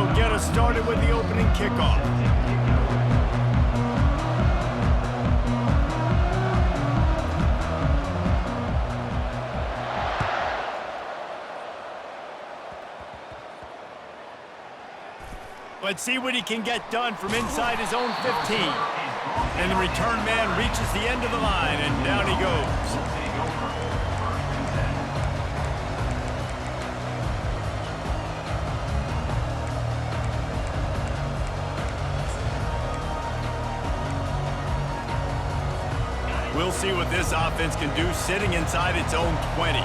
will get us started with the opening kickoff. Let's see what he can get done from inside his own 15. And the return man reaches the end of the line, and down he goes. We'll see what this offense can do sitting inside its own 20.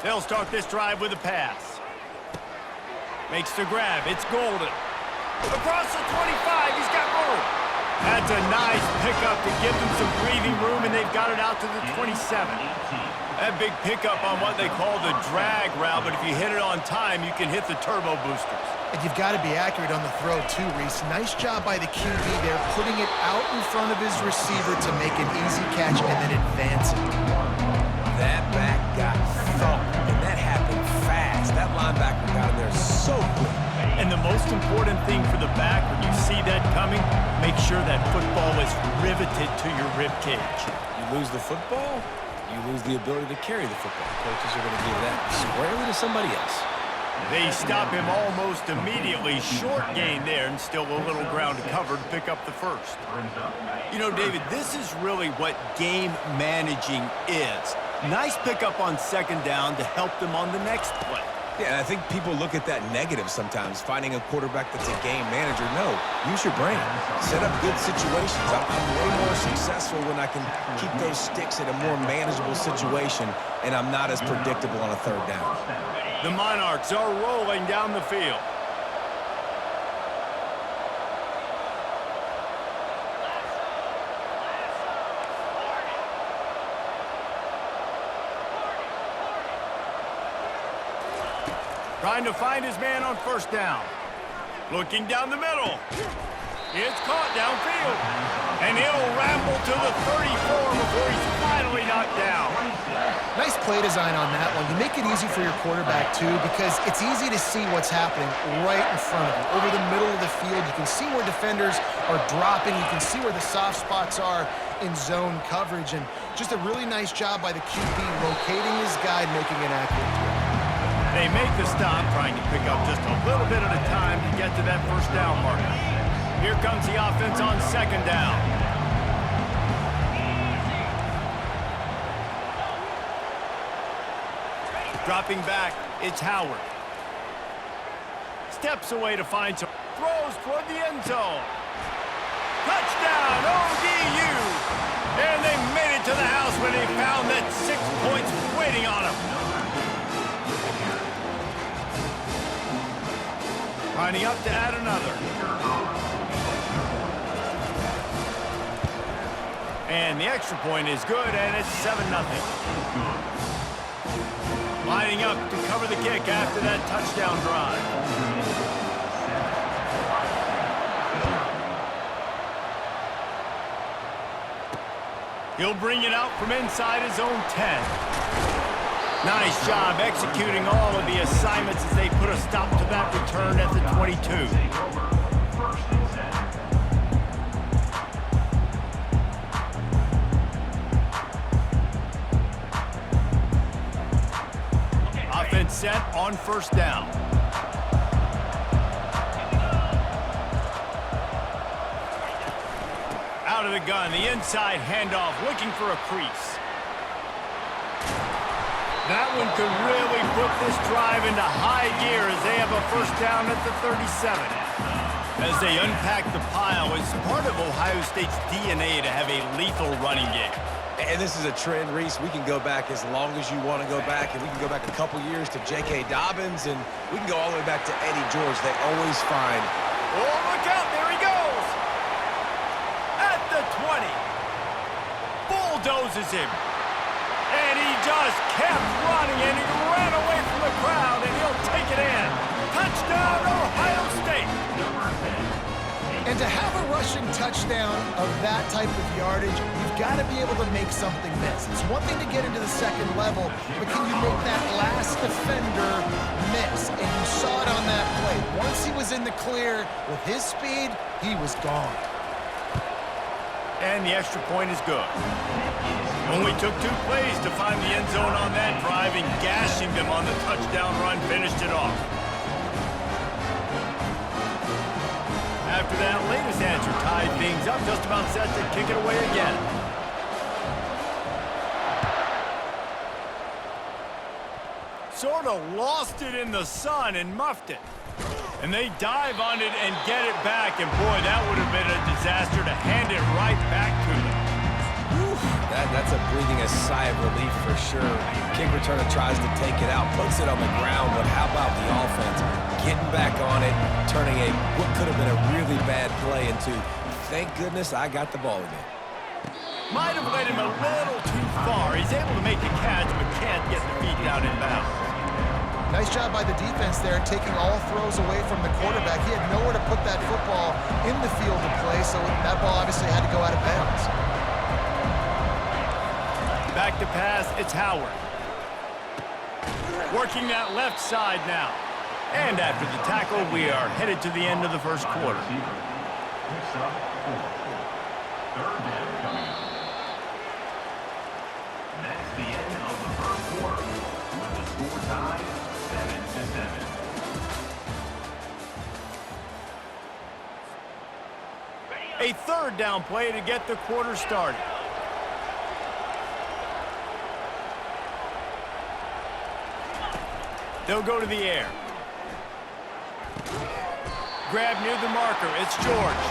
They'll start this drive with a pass. Makes the grab. It's Golden. Across the 25, he's got room. That's a nice pickup to give them some breathing room, and they've got it out to the 27. That big pickup on what they call the drag route, but if you hit it on time, you can hit the turbo boosters. And you've got to be accurate on the throw, too, Reese. Nice job by the QB there, putting it out in front of his receiver to make an easy catch and then advancing. That back got thumped, and that happened fast. That linebacker got in there so quick. And the most important thing for the back, when you see that coming, make sure that football is riveted to your rib cage. You lose the football, you lose the ability to carry the football. Coaches are going to give that squarely to somebody else. They stop him almost immediately. Short gain there, and still a little ground to cover to pick up the first. You know, David, this is really what game managing is. Nice pickup on second down to help them on the next play. Yeah, and I think people look at that negative sometimes, finding a quarterback that's a game manager. No, use your brain. Set up good situations. I'm way more successful when I can keep those sticks in a more manageable situation, and I'm not as predictable on a third down. The Monarchs are rolling down the field. Trying to find his man on first down. Looking down the middle. It's caught downfield. And he'll ramble to the 34 before he's finally knocked down. Nice play design on that one. You make it easy for your quarterback, too, because it's easy to see what's happening right in front of you. Over the middle of the field, you can see where defenders are dropping. You can see where the soft spots are in zone coverage. And just a really nice job by the QB locating his guy and making an accurate throw. They make the stop, trying to pick up just a little bit at a time to get to that first down marker. Here comes the offense on second down. Dropping back, it's Howard. Steps away to find some. Throws toward the end zone. Touchdown, ODU! And they made it to the house when they found that 6 points waiting on them. Lining up to add another. And the extra point is good, and it's 7-0. Lining up to cover the kick after that touchdown drive. He'll bring it out from inside his own 10. Nice job executing all of the assignments as they put a stop to that return at the 22. Offense set on first down. Out of the gun, the inside handoff, looking for a crease. That one could really put this drive into high gear as they have a first down at the 37. As they unpack the pile, it's part of Ohio State's DNA to have a lethal running game. And this is a trend, Reese. We can go back as long as you want to go back, and we can go back a couple years to J.K. Dobbins, and we can go all the way back to Eddie George. They always find... Oh, look out! There he goes! At the 20. Bulldozes him. And he just kept running, and he ran away from the crowd, and he'll take it in. Touchdown, Ohio State! And to have a rushing touchdown of that type of yardage, you've got to be able to make something miss. It's one thing to get into the second level, but can you make that last defender miss? And you saw it on that play. Once he was in the clear with his speed, he was gone. And the extra point is good. Only took 2 plays to find the end zone on that drive, and gashing them on the touchdown run finished it off. After that latest answer tied things up, just about set to kick it away again. Sort of lost it in the sun and muffed it. And they dive on it and get it back, and boy, that would have been a disaster to hand it right back to them. Whew, that's a breathing a sigh of relief for sure. Kick returner tries to take it out, puts it on the ground, but how about the offense getting back on it, turning what could have been a really bad play into, thank goodness I got the ball again. Might have led him a little too far. He's able to make the catch, but can't get the feet down in bounds. Nice job by the defense there, taking all throws away from the quarterback. He had nowhere to put that football in the field to play, so that ball obviously had to go out of bounds. Back to pass, it's Howard. Working that left side now. And after the tackle, we are headed to the end of the first quarter. That's the end of the first quarter. With the score tied 7-7. A third down play to get the quarter started. They'll go to the air. Grab near the marker, it's George.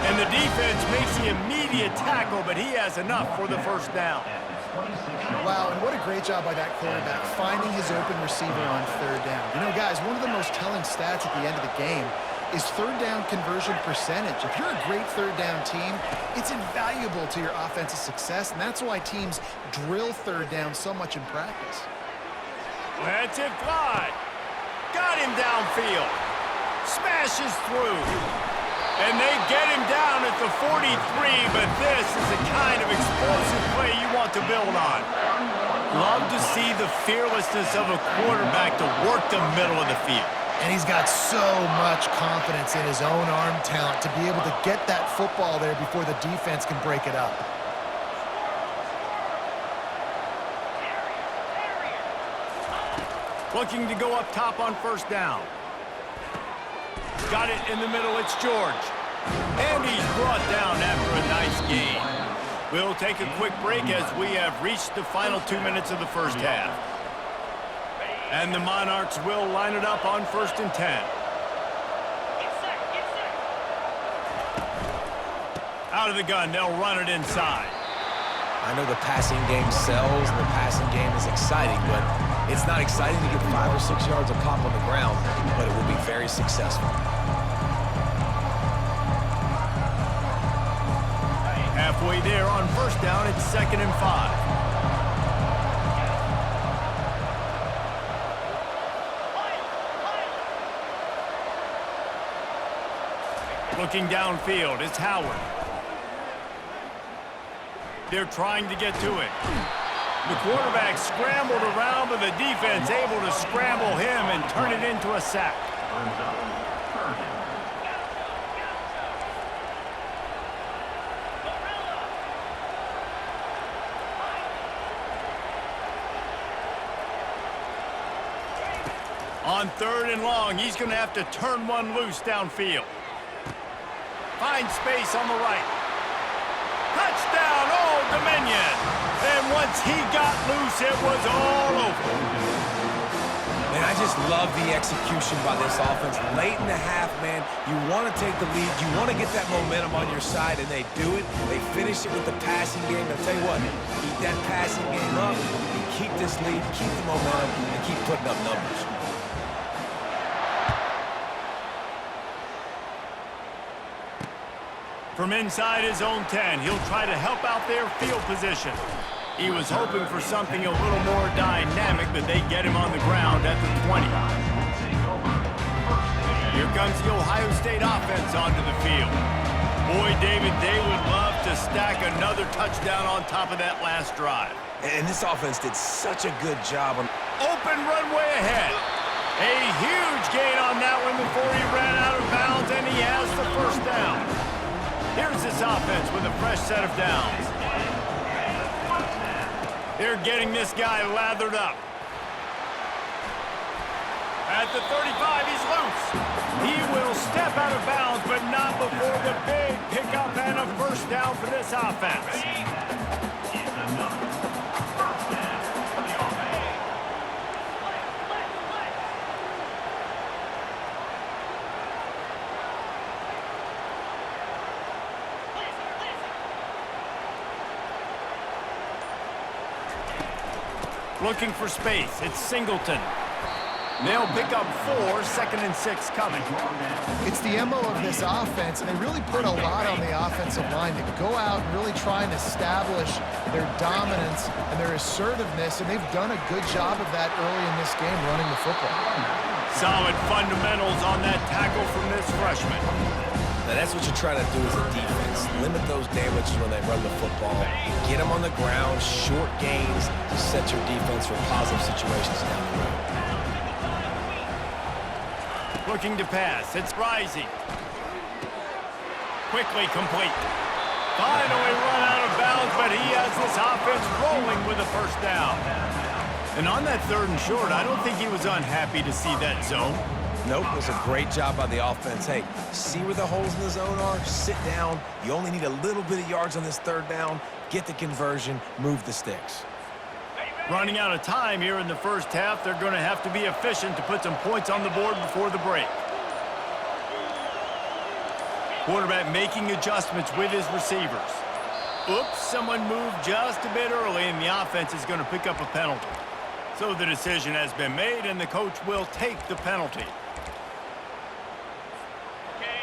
And the defense makes the immediate tackle, but he has enough for the first down. Wow, and what a great job by that quarterback, finding his open receiver on third down. You know, guys, one of the most telling stats at the end of the game is third down conversion percentage. If you're a great third down team, it's invaluable to your offensive success, and that's why teams drill third down so much in practice. That's it, fly. Got him downfield. Smashes through. And they get him down at the 43, but this is the kind of explosive play you want to build on. Love to see the fearlessness of a quarterback to work the middle of the field. And he's got so much confidence in his own arm talent to be able to get that football there before the defense can break it up. Looking to go up top on first down. Got it in the middle, it's George. And he's brought down after a nice gain. We'll take a quick break as we have reached the final 2 minutes of the first half. And the Monarchs will line it up on 1st and 10. Out of the gun, they'll run it inside. I know the passing game sells and the passing game is exciting, but it's not exciting to get 5 or 6 yards of pop on the ground, but it will be very successful. Halfway there on first down, it's 2nd and 5. Looking downfield, it's Howard. They're trying to get to it. The quarterback scrambled around, but the defense able to scramble him and turn it into a sack. On 3rd and long, he's going to have to turn one loose downfield. Finds space on the right. Touchdown, Old Dominion! And once he got loose, it was all over. Man, I just love the execution by this offense. Late in the half, man, you want to take the lead. You want to get that momentum on your side, and they do it. They finish it with the passing game. I'll tell you what, keep that passing game up, and keep this lead, keep the momentum, and keep putting up numbers. From inside his own 10, he'll try to help out their field position. He was hoping for something a little more dynamic, but they get him on the ground at the 20. Here comes the Ohio State offense onto the field. Boy, David, they would love to stack another touchdown on top of that last drive. And this offense did such a good job on... Open runway ahead. A huge gain on that one before he ran out of bounds, and he has the first down. Here's this offense with a fresh set of downs. They're getting this guy lathered up. At the 35, he's loose. He will step out of bounds, but not before the big pickup and a first down for this offense. Looking for space. It's Singleton. They'll pick up 4, 2nd and 6 coming. It's the MO of this offense, and they really put a lot on the offensive line to go out and really try and establish their dominance and their assertiveness, and they've done a good job of that early in this game running the football. Solid fundamentals on that tackle from this freshman. Now, that's what you're trying to do as a defense. Limit those damages when they run the football. Get them on the ground, short gains to set your defense for positive situations down the road. Looking to pass. It's Rising. Quickly complete. Finally run out of bounds, but he has this offense rolling with a first down. And on that 3rd and short, I don't think he was unhappy to see that zone. Nope, it was a great job by the offense. Hey, see where the holes in the zone are? Sit down. You only need a little bit of yards on this 3rd down. Get the conversion. Move the sticks. Running out of time here in the first half. They're going to have to be efficient to put some points on the board before the break. Quarterback making adjustments with his receivers. Oops, someone moved just a bit early, and the offense is going to pick up a penalty. So the decision has been made, and the coach will take the penalty.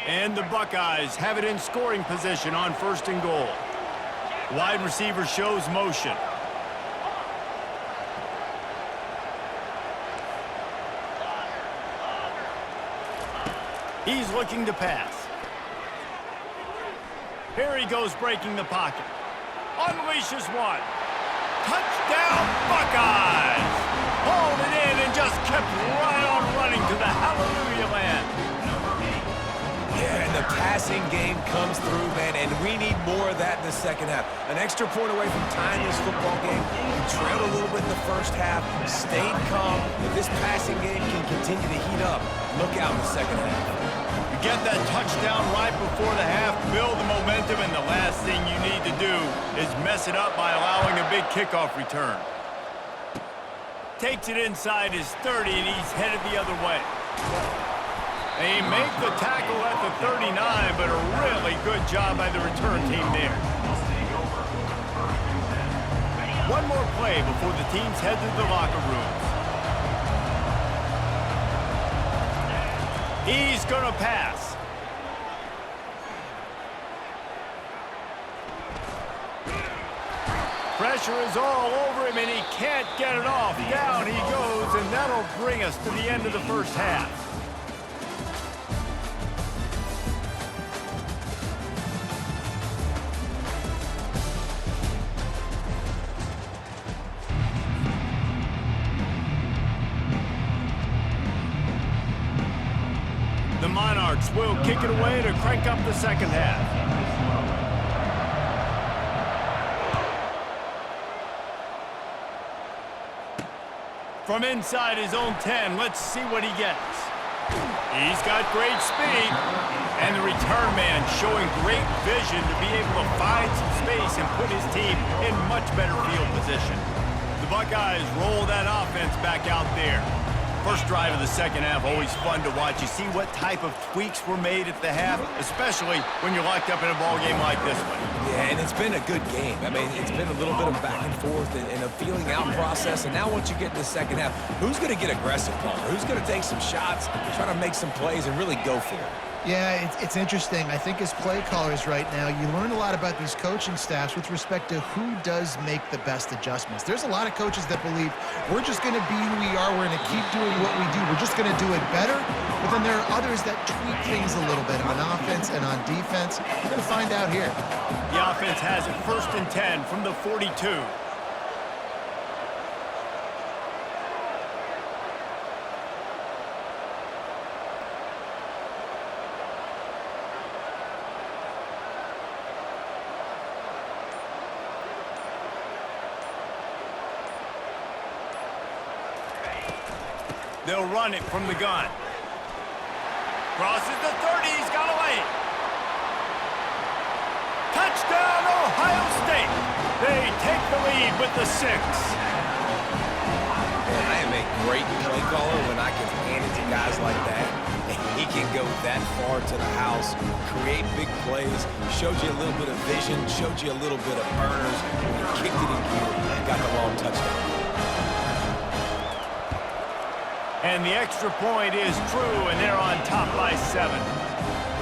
And the Buckeyes have it in scoring position on 1st and goal. Wide receiver shows motion. He's looking to pass. Here he goes breaking the pocket. Unleashes one. Touchdown, Buckeyes! Hauled it in and just kept right on running to the hallelujah land. Yeah, and the passing game comes through, man, and we need more of that in the second half. An extra point away from tying this football game. You trailed a little bit in the first half, stayed calm. If this passing game can continue to heat up, look out in the second half. You get that touchdown right before the half, build the momentum, and the last thing you need to do is mess it up by allowing a big kickoff return. Takes it inside his 30, and he's headed the other way. They make the tackle at the 39, but a really good job by the return team there. One more play before the teams head to the locker rooms. He's going to pass. Pressure is all over him, and he can't get it off. Down he goes, and that'll bring us to the end of the first half. The Monarchs will kick it away to crank up the second half. From inside his own 10, let's see what he gets. He's got great speed, and the return man showing great vision to be able to find some space and put his team in much better field position. The Buckeyes roll that offense back out there. First drive of the second half, always fun to watch. You see what type of tweaks were made at the half, especially when you're locked up in a ball game like this one. Yeah, and it's been a good game. I mean, it's been a little bit of back and forth and a feeling out process. And now once you get in the second half, who's going to get aggressive, Palmer? Who's going to take some shots, try to make some plays, and really go for it? Yeah, it's interesting. I think as play callers right now, you learn a lot about these coaching staffs with respect to who does make the best adjustments. There's a lot of coaches that believe we're just going to be who we are. We're going to keep doing what we do. We're just going to do it better. But then there are others that tweak things a little bit on offense and on defense. We're going to find out here. The offense has it 1st and 10 from the 42. They'll run it from the gun. Crosses the 30. He's got away. Touchdown, Ohio State. They take the lead with the 6. Man, I am a great play caller when I can hand it to guys like that. And he can go that far to the house, create big plays, showed you a little bit of vision, showed you a little bit of burners. He kicked it in gear and got the long touchdown. And the extra point is true, and they're on top by 7.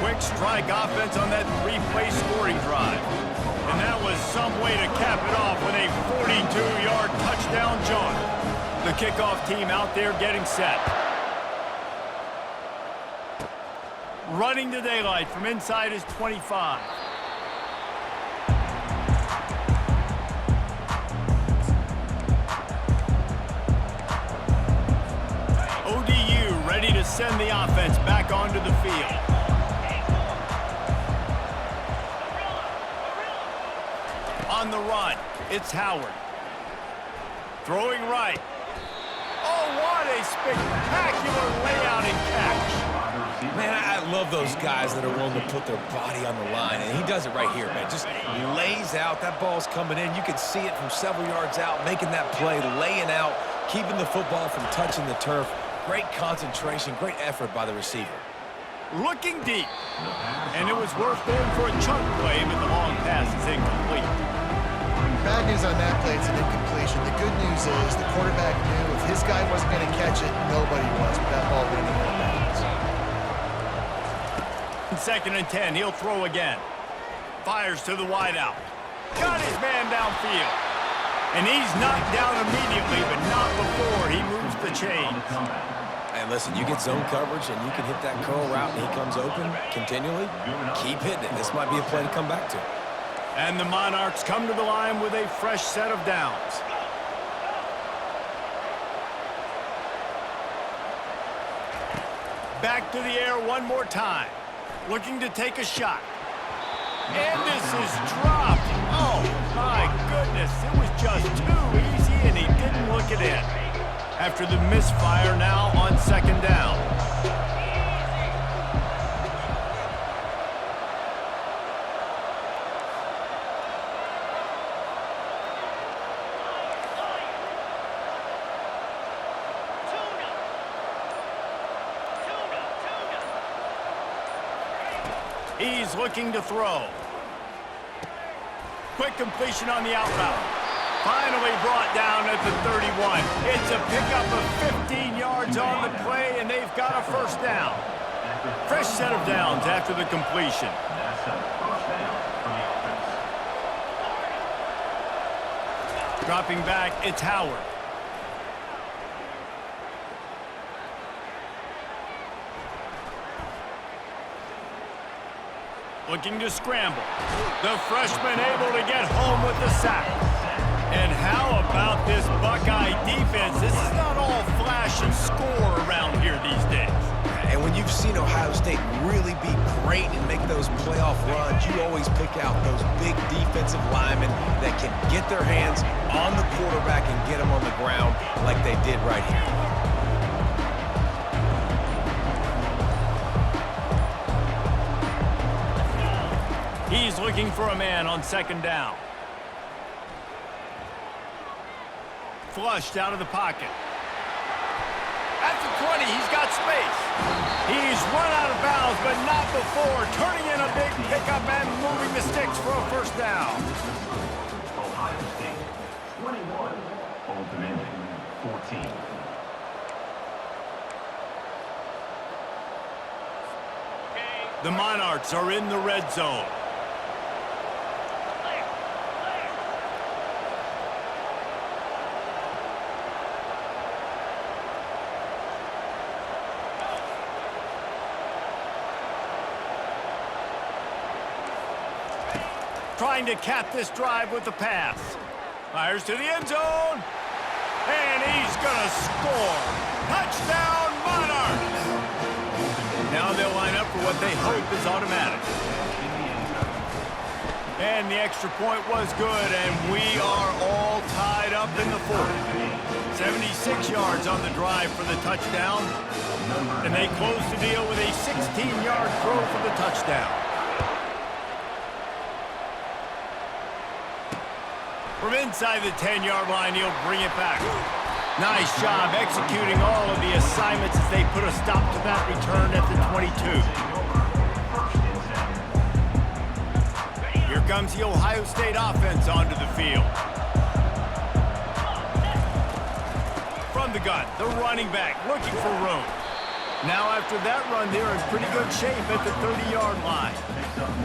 Quick strike offense on that 3-play scoring drive. And that was some way to cap it off with a 42-yard touchdown jaunt. The kickoff team out there getting set. Running to daylight from inside his 25. ODU ready to send the offense back onto the field. On the run, it's Howard. Throwing right. Oh, what a spectacular layout and catch. Man, I love those guys that are willing to put their body on the line, and he does it right here, man. Just lays out. That ball's coming in. You can see it from several yards out, making that play, laying out, keeping the football from touching the turf. Great concentration, great effort by the receiver. Looking deep. And it was worth going for a chunk play, but the long pass is incomplete. Bad news on that play, it's an incompletion. The good news is the quarterback knew if his guy wasn't going to catch it, nobody was, but that ball went out of bounds. 2nd and 10, he'll throw again. Fires to the wideout. Got his man downfield. And he's knocked down immediately, but not before he moves the chain. And listen, you get zone coverage and you can hit that curl route and he comes open continually. Keep hitting it. This might be a play to come back to. And the Monarchs come to the line with a fresh set of downs. Back to the air one more time. Looking to take a shot. And this is dropped. Oh, my goodness. It was just too easy, and he didn't look it in. After the misfire now on 2nd down. He's looking to throw. Quick completion on the out route. Finally brought down at the 31. It's a pickup of 15 yards on the play, and they've got a 1st down. Fresh set of downs after the completion. That's a 1st down for the offense. Dropping back, it's Howard. Looking to scramble. The freshman able to get home with the sack. And how about this Buckeye defense? This is not all flash and score around here these days. And when you've seen Ohio State really be great and make those playoff runs, you always pick out those big defensive linemen that can get their hands on the quarterback and get him on the ground like they did right here. He's looking for a man on 2nd down. Flushed out of the pocket. At the 20, he's got space. He's run out of bounds, but not before. Turning in a big pickup and moving the sticks for a 1st down. Ohio State, 21. Open ending, 14. Okay, The Monarchs are in the red zone. Trying to cap this drive with the pass. Fires to the end zone. And he's gonna score. Touchdown, Monarchs! Now they'll line up for what they hope is automatic. And the extra point was good, and we are all tied up in the fourth. 76 yards on the drive for the touchdown. And they close the deal with a 16-yard throw for the touchdown. From inside the 10-yard line, he'll bring it back. Nice job executing all of the assignments as they put a stop to that return at the 22. Here comes the Ohio State offense onto the field. From the gun, the running back looking for room. Now after that run, they're in pretty good shape at the 30-yard line.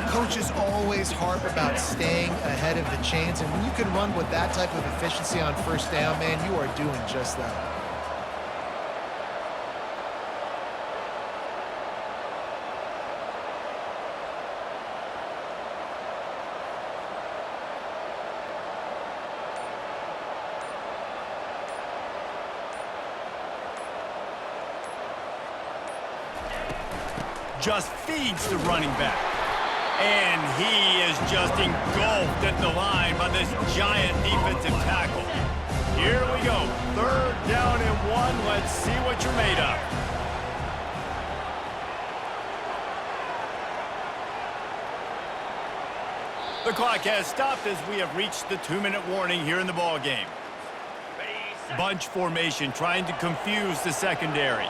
Coaches always harp about staying ahead of the chains, and when you can run with that type of efficiency on first down, man, you are doing just that. Just feeds the running back. And he is just engulfed at the line by this giant defensive tackle. Here we go. 3rd down and 1. Let's see what you're made of. The clock has stopped as we have reached the 2-minute warning here in the ball game. Bunch formation trying to confuse the secondary.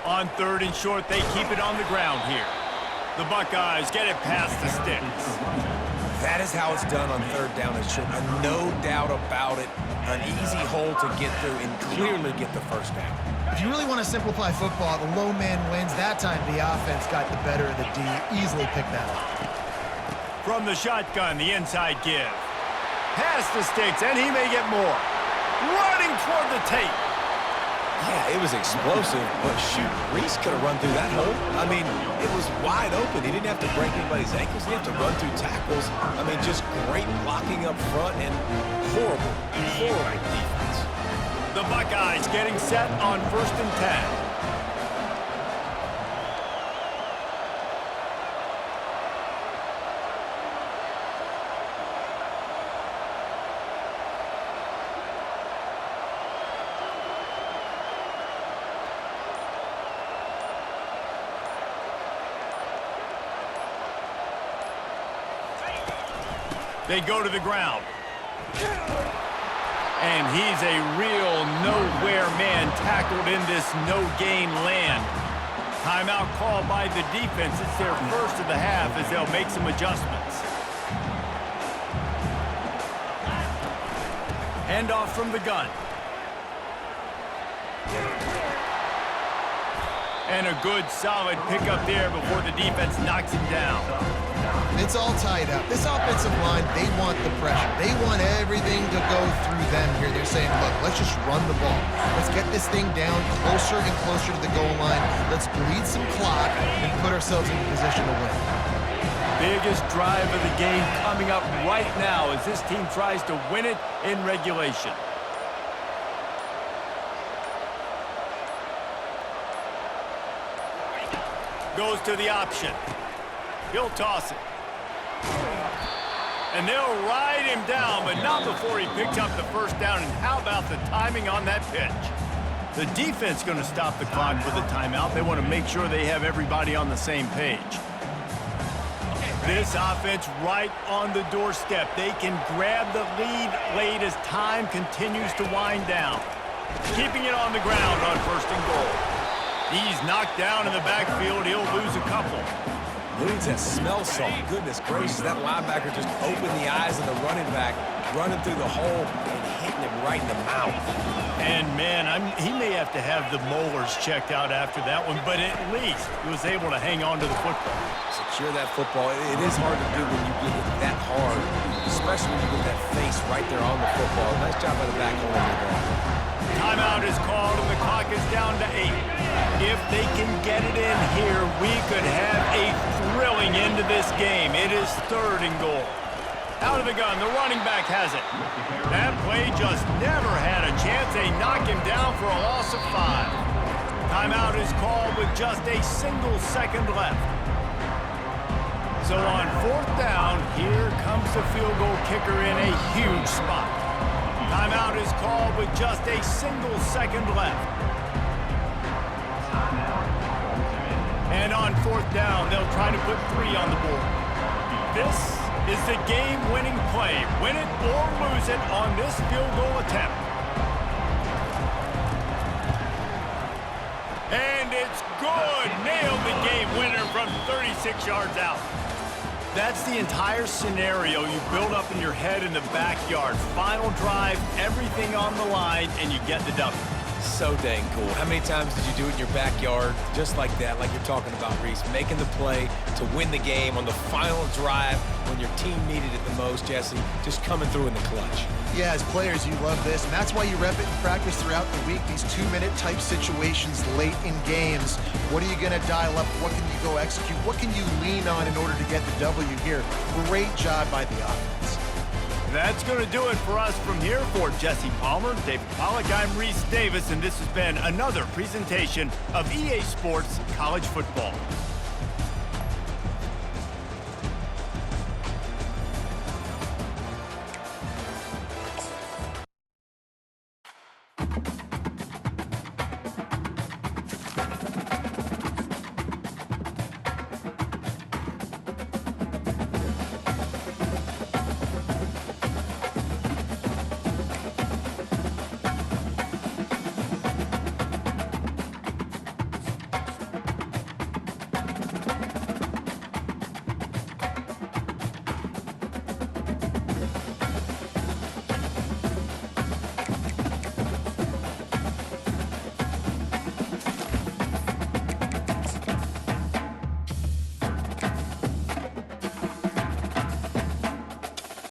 On 3rd and short, they keep it on the ground here. The Buckeyes get it past the sticks. That is how it's done on 3rd down and short. No doubt about it. An easy hole to get through and clearly get the first down. If you really want to simplify football, the low man wins. That time the offense got the better of the D. Easily picked that up. From the shotgun, the inside give. Past the sticks, and he may get more. Running toward the tape. Yeah, it was explosive, but shoot, Reese could have run through that hole. I mean, it was wide open. He didn't have to break anybody's ankles. He didn't have to run through tackles. I mean, just great blocking up front and horrible defense. The Buckeyes getting set on 1st and 10. They go to the ground. And he's a real nowhere man tackled in this no-gain land. Timeout called by the defense. It's their first of the half as they'll make some adjustments. Handoff from the gun. And a good solid pickup there before the defense knocks him down. It's all tied up. This offensive line, they want the pressure. They want everything to go through them here. They're saying, look, let's just run the ball. Let's get this thing down closer and closer to the goal line. Let's bleed some clock and put ourselves in a position to win. Biggest drive of the game coming up right now as this team tries to win it in regulation. Goes to the option. He'll toss it. And they'll ride him down, but not before he picks up the first down. And how about the timing on that pitch? The defense going to stop the clock with a timeout. They want to make sure they have everybody on the same page. This offense right on the doorstep. They can grab the lead late as time continues to wind down. Keeping it on the ground on 1st and goal. He's knocked down in the backfield. He'll lose a couple. Needs that smell salt. Goodness gracious, that linebacker just opened the eyes of the running back, running through the hole and hitting him right in the mouth. And, man, he may have to have the molars checked out after that one, but at least he was able to hang on to the football. Secure that football. It is hard to do when you get hit that hard, especially when you get that face right there on the football. Nice job by the back holding the ball. Timeout is called, and the clock is down to 8. If they can get it in here, we could have a thrilling end to this game. It is 3rd and goal. Out of the gun, the running back has it. That play just never had a chance. They knock him down for a loss of 5. Timeout is called with just a single second left. So on 4th down, here comes the field goal kicker in a huge spot. Timeout is called with just a single second left. And on 4th down, they'll try to put 3 on the board. This is the game-winning play. Win it or lose it on this field goal attempt. And it's good. Nailed the game winner from 36 yards out. That's the entire scenario you build up in your head in the backyard. Final drive, everything on the line, and you get the W. So dang cool. How many times did you do it in your backyard just like that, like you're talking about, Reese? Making the play to win the game on the final drive when your team needed it the most, Jesse. Just coming through in the clutch. Yeah, as players, you love this, and that's why you rep it in practice throughout the week, these 2-minute type situations late in games. What are you going to dial up? What can you go execute? What can you lean on in order to get the W here? Great job by the offense. That's going to do it for us from here. For Jesse Palmer, David Pollack, I'm Reese Davis, and this has been another presentation of EA Sports College Football.